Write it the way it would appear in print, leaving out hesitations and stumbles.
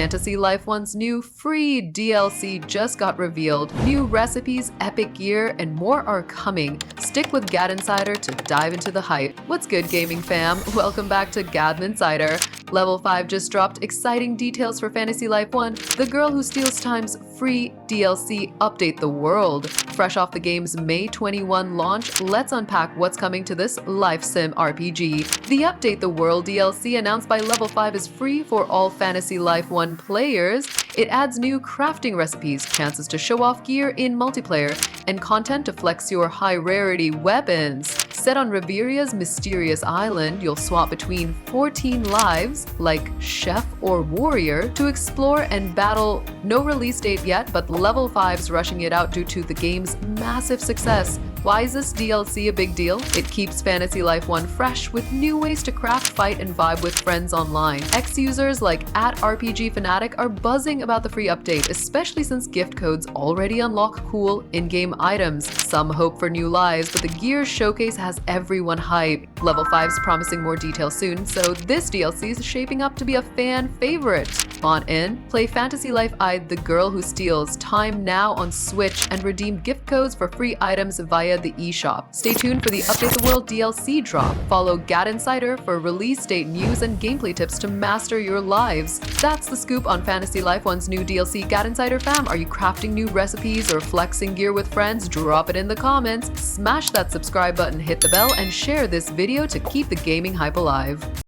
Fantasy Life 1's new free DLC just got revealed. New recipes, epic gear, and more are coming. Stick with GadInsider to dive into the hype. What's good, gaming fam? Welcome back to GadInsider. Level 5 just dropped exciting details for Fantasy Life 1, The Girl Who Steals Time's free DLC Update the World. Fresh off the game's May 21 launch, let's unpack what's coming to this life sim RPG. The Update the World DLC announced by Level 5 is free for all Fantasy Life 1 players. It adds new crafting recipes, chances to show off gear in multiplayer, and content to flex your high-rarity weapons. Set on Reveria's mysterious island, you'll swap between 14 lives, like Chef or Warrior, to explore and battle. No release date yet, but Level 5's rushing it out due to the game's massive success. Why is this DLC a big deal? It keeps Fantasy Life 1 fresh with new ways to craft, fight, and vibe with friends online. Ex-users like @RPGFanatic are buzzing about the free update, especially since gift codes already unlock cool in-game items. Some hope for new lives, but the gear showcase has everyone hyped. Level 5's promising more details soon, so this DLC is shaping up to be a fan favorite. On in, play Fantasy Life I, The Girl Who Steals Time now on Switch and redeem gift codes for free items via the eShop. Stay tuned for the Update the World DLC drop. Follow GadInsider for release date news and gameplay tips to master your lives. That's the scoop on Fantasy Life 1's new DLC. GadInsider fam, are you crafting new recipes or flexing gear with friends? Drop it in the comments. Smash that subscribe button, hit the bell, and share this video to keep the gaming hype alive.